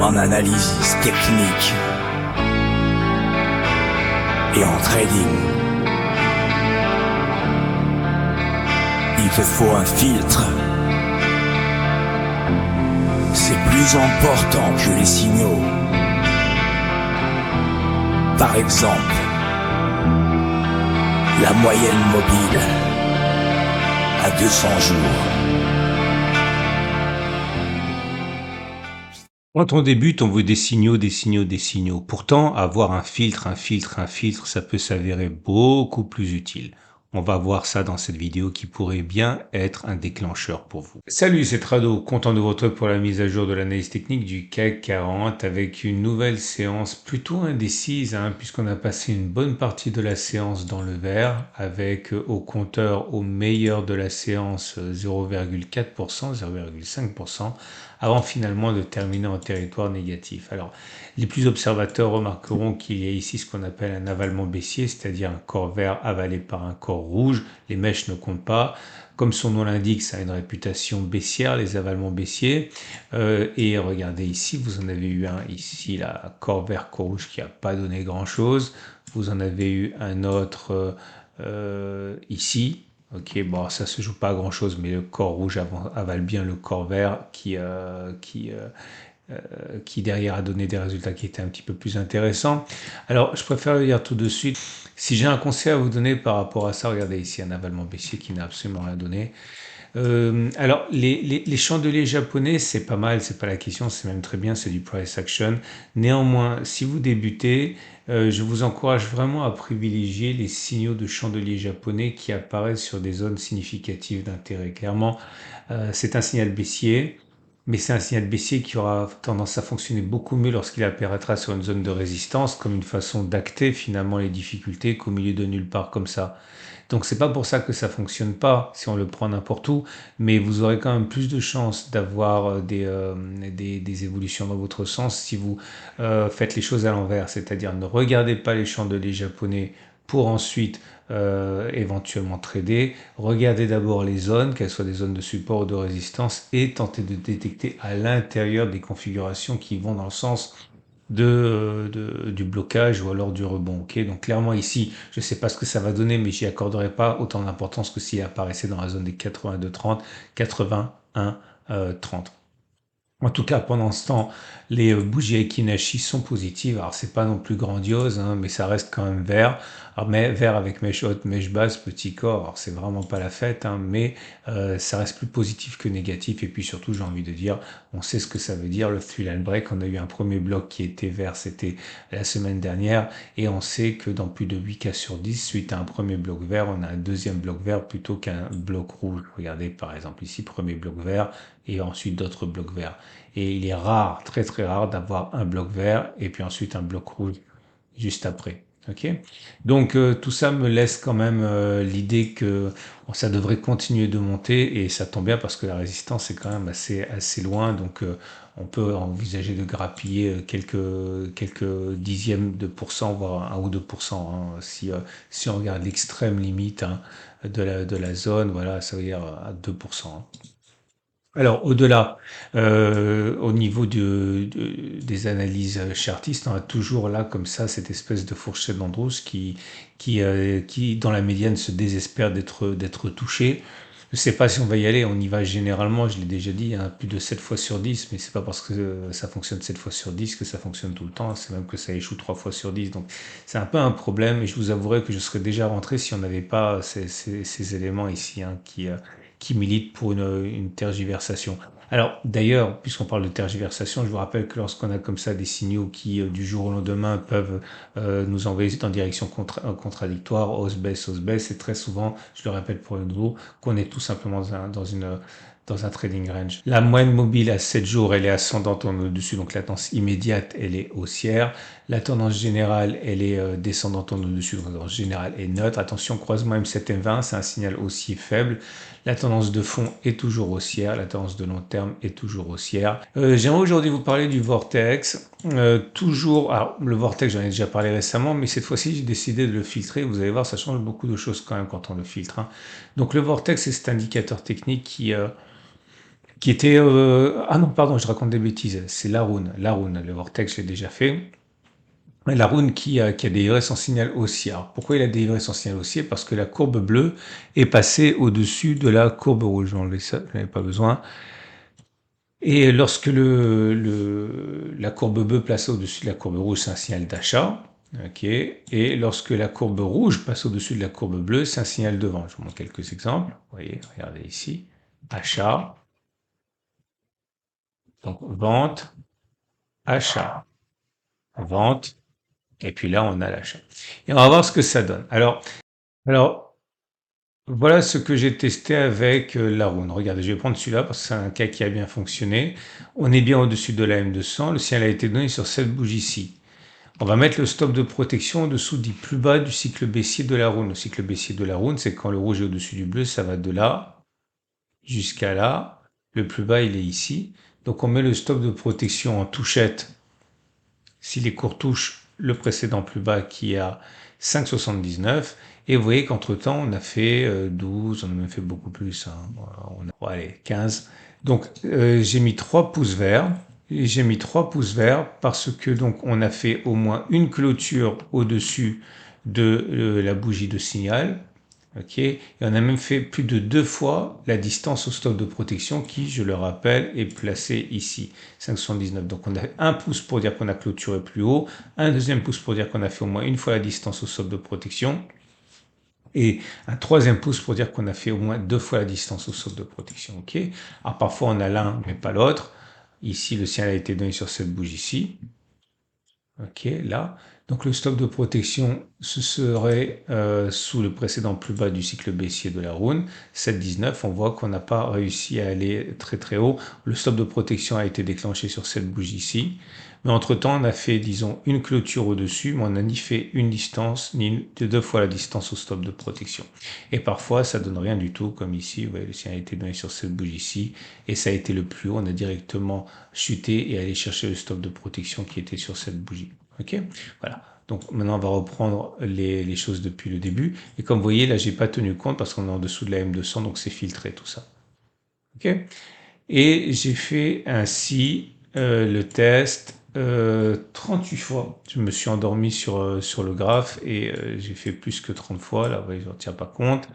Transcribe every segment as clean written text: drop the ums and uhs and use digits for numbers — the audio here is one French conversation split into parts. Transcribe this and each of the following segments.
en analyse technique et en trading. Il te faut un filtre. C'est plus important que les signaux. Par exemple, la moyenne mobile à 200 jours. Quand on débute, on veut des signaux, des signaux, des signaux. Pourtant, avoir un filtre, ça peut s'avérer beaucoup plus utile. On va voir ça dans cette vidéo qui pourrait bien être un déclencheur pour vous. Salut, c'est Trado, content de vous retrouver pour la mise à jour de l'analyse technique du CAC 40 avec une nouvelle séance plutôt indécise, puisqu'on a passé une bonne partie de la séance dans le vert avec au compteur au meilleur de la séance 0,4%, 0,5%, avant finalement de terminer en territoire négatif. Alors, les plus observateurs remarqueront qu'il y a ici ce qu'on appelle un avalement baissier, c'est-à-dire un corps vert avalé par un corps rouge. Les mèches ne comptent pas. Comme son nom l'indique, ça a une réputation baissière, les avalements baissiers. Et regardez ici, vous en avez eu un ici, là, corps vert, corps rouge qui n'a pas donné grand-chose. Vous en avez eu un autre ici. Ok, bon, ça se joue pas à grand chose, mais le corps rouge avale bien le corps vert qui derrière a donné des résultats qui étaient un petit peu plus intéressants. Alors, je préfère le dire tout de suite. Si j'ai un conseil à vous donner par rapport à ça, regardez ici un avalement baissier qui n'a absolument rien donné. Alors, les chandeliers japonais, c'est pas mal, c'est pas la question, c'est même très bien, c'est du price action. Néanmoins, si vous débutez, je vous encourage vraiment à privilégier les signaux de chandeliers japonais qui apparaissent sur des zones significatives d'intérêt. Clairement, c'est un signal baissier, mais c'est un signal baissier qui aura tendance à fonctionner beaucoup mieux lorsqu'il apparaîtra sur une zone de résistance, comme une façon d'acter finalement les difficultés qu'au milieu de nulle part comme ça. Donc c'est pas pour ça que ça fonctionne pas si on le prend n'importe où, mais vous aurez quand même plus de chances d'avoir des évolutions dans votre sens si vous faites les choses à l'envers, c'est-à-dire ne regardez pas les chandeliers japonais pour ensuite éventuellement trader. Regardez d'abord les zones, qu'elles soient des zones de support ou de résistance, et tentez de détecter à l'intérieur des configurations qui vont dans le sens du blocage ou alors du rebond. Ok, donc clairement ici, je ne sais pas ce que ça va donner, mais j'y accorderai pas autant d'importance que s'il apparaissait dans la zone des 82-30, 81-30. En tout cas, pendant ce temps, les bougies Ekinashi sont positives. Alors, c'est pas non plus grandiose, mais ça reste quand même vert. Alors, mais vert avec mèche haute, mèche basse, petit corps. Alors, c'est vraiment pas la fête, mais ça reste plus positif que négatif. Et puis surtout, j'ai envie de dire, on sait ce que ça veut dire le three line break. On a eu un premier bloc qui était vert, c'était la semaine dernière, et on sait que dans plus de 8 cas sur 10, suite à un premier bloc vert, on a un deuxième bloc vert plutôt qu'un bloc rouge. Regardez par exemple ici, premier bloc vert et ensuite d'autres blocs verts. Et il est rare, très très rare, d'avoir un bloc vert et puis ensuite un bloc rouge juste après. Ok, donc tout ça me laisse quand même l'idée que ça devrait continuer de monter, et ça tombe bien parce que la résistance est quand même assez loin, donc on peut envisager de grappiller quelques dixièmes de pourcent, voire 1 ou 2%, si on regarde l'extrême limite de la zone, voilà, ça veut dire à 2%. Alors, au-delà, au niveau des analyses chartistes, on a toujours là, comme ça, cette espèce de fourchette d'Andrews qui, dans la médiane, se désespère d'être touchée. Je ne sais pas si on va y aller, on y va généralement, je l'ai déjà dit, plus de 7 fois sur 10, mais c'est pas parce que ça fonctionne 7 fois sur 10 que ça fonctionne tout le temps, c'est même que ça échoue 3 fois sur 10, donc c'est un peu un problème, et je vous avouerai que je serais déjà rentré si on n'avait pas ces éléments ici qui militent pour une tergiversation. Alors d'ailleurs, puisqu'on parle de tergiversation, je vous rappelle que lorsqu'on a comme ça des signaux qui du jour au lendemain peuvent nous envoyer dans direction contradictoire, hausse-baisse, et très souvent, je le répète pour le nouveau, qu'on est tout simplement dans un trading range. La moyenne mobile à 7 jours, elle est ascendante en au-dessus, donc la tendance immédiate, elle est haussière. La tendance générale, elle est descendante en au-dessus, donc la tendance générale est neutre. Attention, croisement M7-M20, c'est un signal haussier faible. La tendance de fond est toujours haussière, la tendance de long terme est toujours haussière. J'aimerais aujourd'hui vous parler du Vortex. Alors le Vortex, j'en ai déjà parlé récemment, mais cette fois-ci j'ai décidé de le filtrer. Vous allez voir, ça change beaucoup de choses quand même quand on le filtre. Donc le Vortex, c'est cet indicateur technique qui était... ah non, pardon, je raconte des bêtises. C'est l'Arun, le vortex, je l'ai déjà fait. L'Arun qui a délivré son signal haussier. Alors, pourquoi il a délivré son signal haussier? Parce que la courbe bleue est passée au-dessus de la courbe rouge. Je vais enlever ça, je n'en ai pas besoin. Et lorsque la courbe bleue place au-dessus de la courbe rouge, c'est un signal d'achat. Ok. Et lorsque la courbe rouge passe au-dessus de la courbe bleue, c'est un signal de vente. Je vous montre quelques exemples. Vous voyez, regardez ici. Achat, donc vente, achat, vente, et puis là, on a l'achat. Et on va voir ce que ça donne. Alors voilà ce que j'ai testé avec l'Arun. Regardez, je vais prendre celui-là parce que c'est un cas qui a bien fonctionné. On est bien au-dessus de la M200. Le signal a été donné sur cette bougie-ci. On va mettre le stop de protection en dessous du plus bas du cycle baissier de la Rune. Le cycle baissier de la Rune, c'est quand le rouge est au-dessus du bleu, ça va de là jusqu'à là. Le plus bas, il est ici. Donc on met le stop de protection en touchette si les cours touchent le précédent plus bas qui est à 5,79. Et vous voyez qu'entre-temps, on a fait 12, on a même fait beaucoup plus. Hein. On a, allez, 15. Donc j'ai mis 3 pouces verts. J'ai mis 3 pouces verts parce que donc on a fait au moins une clôture au-dessus de la bougie de signal. Ok, et on a même fait plus de 2 fois la distance au stop de protection qui, je le rappelle, est placé ici, 5,79. Donc on a un pouce pour dire qu'on a clôturé plus haut, un deuxième pouce pour dire qu'on a fait au moins une fois la distance au stop de protection, et un troisième pouce pour dire qu'on a fait au moins 2 fois la distance au stop de protection. Ok. Alors parfois on a l'un mais pas l'autre. Ici le signal a été donné sur cette bougie-ci. Ok, là. Donc le stop de protection, ce serait sous le précédent plus bas du cycle baissier de la Rune, 7,19. On voit qu'on n'a pas réussi à aller très très haut. Le stop de protection a été déclenché sur cette bougie-ci. Mais entre-temps, on a fait, disons, une clôture au-dessus, mais on n'a ni fait une distance, ni 2 fois la distance au stop de protection. Et parfois, ça donne rien du tout, comme ici. Vous voyez, le signal a été donné sur cette bougie-ci, et ça a été le plus haut. On a directement chuté et aller chercher le stop de protection qui était sur cette bougie. Ok, voilà. Donc maintenant on va reprendre les choses depuis le début. Et comme vous voyez, là j'ai pas tenu compte parce qu'on est en dessous de la M200, donc c'est filtré tout ça. Ok. Et j'ai fait ainsi le test 38 fois. Je me suis endormi sur le graphe et j'ai fait plus que 30 fois. Là, vous voyez, je ne tiens pas compte.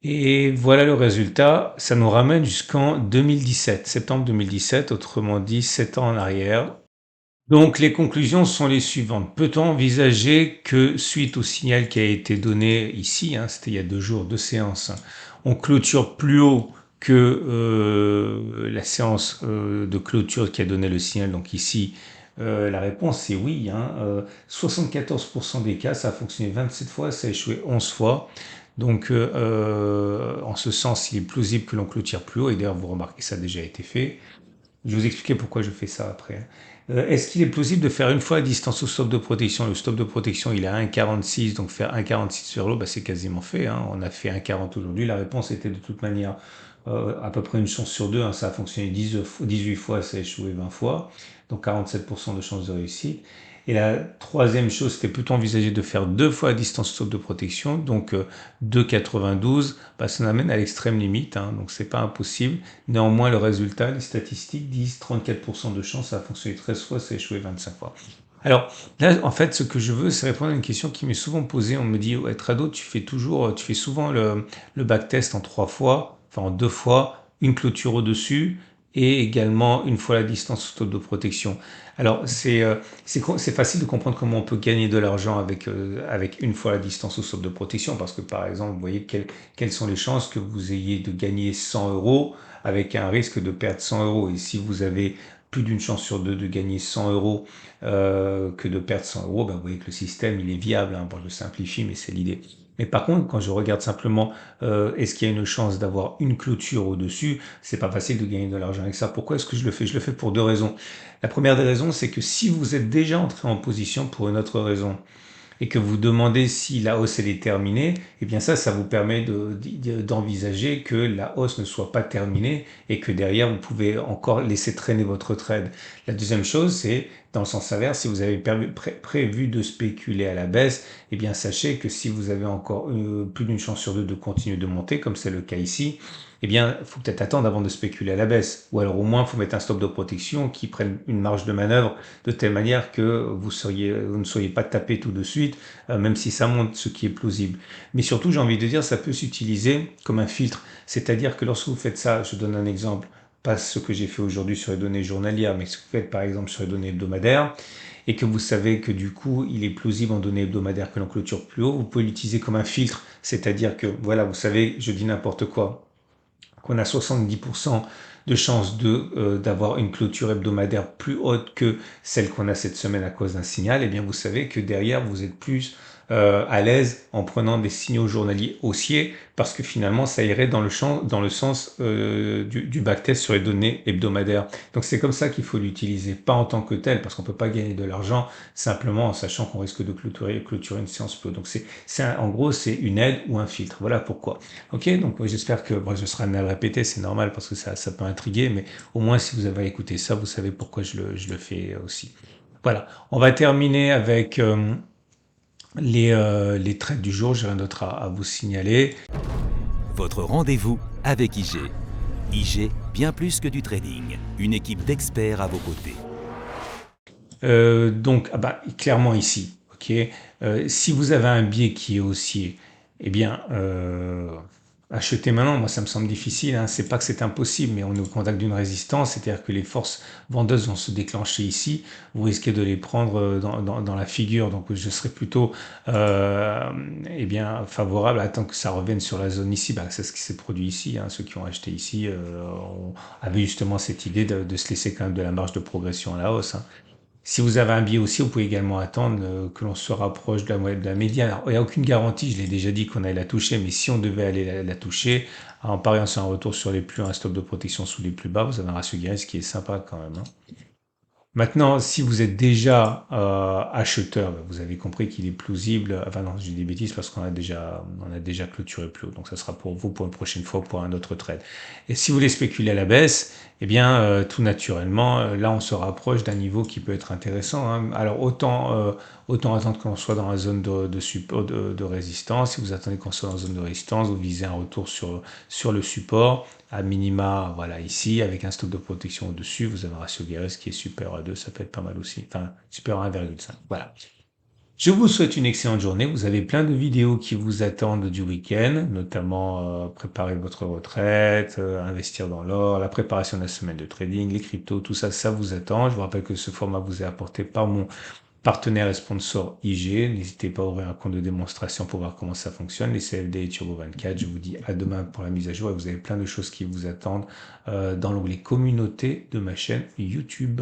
Et voilà le résultat. Ça nous ramène jusqu'en 2017, septembre 2017, autrement dit 7 ans en arrière. Donc les conclusions sont les suivantes. Peut-on envisager que suite au signal qui a été donné ici, hein, c'était il y a 2 jours, 2 séances, hein, on clôture plus haut que la séance de clôture qui a donné le signal, donc ici, la réponse c'est oui. Hein, 74% des cas, ça a fonctionné 27 fois, ça a échoué 11 fois. Donc en ce sens, il est plausible que l'on clôture plus haut, et d'ailleurs vous remarquez ça a déjà été fait. Je vais vous expliquer pourquoi je fais ça après. Est-ce qu'il est plausible de faire une fois la distance au stop de protection? Le stop de protection, il est à 1,46, donc faire 1,46 vers l'eau, bah, c'est quasiment fait. Hein. On a fait 1,40 aujourd'hui. La réponse était de toute manière à peu près une chance sur deux. Hein. Ça a fonctionné 18 fois, ça a échoué 20 fois. Donc 47% de chance de réussite. Et la troisième chose, c'était plutôt envisager de faire 2 fois la distance stop de protection, donc 2,92, bah, ça nous amène à l'extrême limite, hein, donc c'est pas impossible. Néanmoins, le résultat, les statistiques disent 34% de chance, ça a fonctionné 13 fois, ça a échoué 25 fois. Alors là, en fait, ce que je veux, c'est répondre à une question qui m'est souvent posée. On me dit, ouais, Trado, tu fais souvent le backtest en 3 fois, enfin en 2 fois, une clôture au-dessus et également une fois la distance stop de protection. Alors, c'est facile de comprendre comment on peut gagner de l'argent avec une fois la distance au stop de protection, parce que par exemple, vous voyez quelles sont les chances que vous ayez de gagner 100 euros avec un risque de perdre 100 euros. Et si vous avez plus d'une chance sur deux de gagner 100 euros que de perdre 100 euros, ben vous voyez que le système, il est viable. Hein. Bon, je simplifie, mais c'est l'idée. Mais par contre, quand je regarde simplement est-ce qu'il y a une chance d'avoir une clôture au-dessus, c'est pas facile de gagner de l'argent avec ça. Pourquoi est-ce que je le fais? Je le fais pour 2 raisons. La première des raisons, c'est que si vous êtes déjà entré en position pour une autre raison, et que vous demandez si la hausse elle est terminée, eh bien ça vous permet d'envisager que la hausse ne soit pas terminée et que derrière vous pouvez encore laisser traîner votre trade. La deuxième chose, c'est dans le sens inverse, si vous avez prévu de spéculer à la baisse, eh bien sachez que si vous avez encore plus d'une chance sur deux de continuer de monter, comme c'est le cas ici, eh bien, il faut peut-être attendre avant de spéculer à la baisse. Ou alors au moins, il faut mettre un stop de protection qui prenne une marge de manœuvre de telle manière que vous ne soyez pas tapé tout de suite, même si ça monte, ce qui est plausible. Mais surtout, j'ai envie de dire, ça peut s'utiliser comme un filtre. C'est-à-dire que lorsque vous faites ça, je donne un exemple, pas ce que j'ai fait aujourd'hui sur les données journalières, mais ce que vous faites par exemple sur les données hebdomadaires, et que vous savez que du coup, il est plausible en données hebdomadaires que l'on clôture plus haut, vous pouvez l'utiliser comme un filtre. C'est-à-dire que, voilà, vous savez, je dis n'importe quoi, qu'on a 70% de chances d'avoir une clôture hebdomadaire plus haute que celle qu'on a cette semaine à cause d'un signal, et bien vous savez que derrière vous êtes plus à l'aise en prenant des signaux journaliers haussiers parce que finalement ça irait dans le sens du backtest sur les données hebdomadaires. Donc c'est comme ça qu'il faut l'utiliser, pas en tant que tel parce qu'on peut pas gagner de l'argent simplement en sachant qu'on risque de clôturer une séance peu. Donc en gros c'est une aide ou un filtre. Voilà pourquoi. Ok, donc j'espère que je serai amené à le répéter, c'est normal parce que ça peut intriguer, mais au moins si vous avez écouté ça, vous savez pourquoi je le fais aussi. Voilà, on va terminer avec les trades du jour, j'ai rien d'autre à vous signaler. Votre rendez-vous avec IG. IG, bien plus que du trading. Une équipe d'experts à vos côtés. Donc, clairement ici, ok. Si vous avez un biais qui est haussier, eh bien, acheter maintenant, moi ça me semble difficile. Hein. C'est pas que c'est impossible, mais on est au contact d'une résistance, c'est-à-dire que les forces vendeuses vont se déclencher ici. Vous risquez de les prendre dans la figure. Donc, je serais plutôt, eh bien, favorable à attendre que ça revienne sur la zone ici. C'est ce qui s'est produit ici. Hein. Ceux qui ont acheté ici avaient justement cette idée de se laisser quand même de la marge de progression à la hausse. Hein. Si vous avez un biais aussi, vous pouvez également attendre que l'on se rapproche de la médiane. Alors, il n'y a aucune garantie, je l'ai déjà dit qu'on allait la toucher, mais si on devait aller la toucher, en pariant sur un retour sur les plus hauts, un stop de protection sous les plus bas, vous avez un ratio gain qui est sympa quand même. Hein. Maintenant, si vous êtes déjà acheteur, vous avez compris qu'il est plausible. Enfin non, j'ai des bêtises parce on a déjà clôturé plus haut. Donc ça sera pour vous pour une prochaine fois pour un autre trade. Et si vous voulez spéculer à la baisse, eh bien tout naturellement, là on se rapproche d'un niveau qui peut être intéressant. Hein. Alors autant attendre qu'on soit dans la zone de support, de résistance. Si vous attendez qu'on soit dans la zone de résistance, vous visez un retour sur le support à minima, voilà, ici, avec un stock de protection au-dessus, vous avez un ratio Guerres qui est supérieur à 2, ça peut être pas mal aussi, enfin, supérieur à 1,5, voilà. Je vous souhaite une excellente journée, vous avez plein de vidéos qui vous attendent du week-end, notamment préparer votre retraite, investir dans l'or, la préparation de la semaine de trading, les cryptos, tout ça, ça vous attend. Je vous rappelle que ce format vous est apporté par mon partenaire et sponsor IG. N'hésitez pas à ouvrir un compte de démonstration pour voir comment ça fonctionne. Les CFD et Turbo 24. Je vous dis à demain pour la mise à jour et vous avez plein de choses qui vous attendent dans l'onglet communauté de ma chaîne YouTube.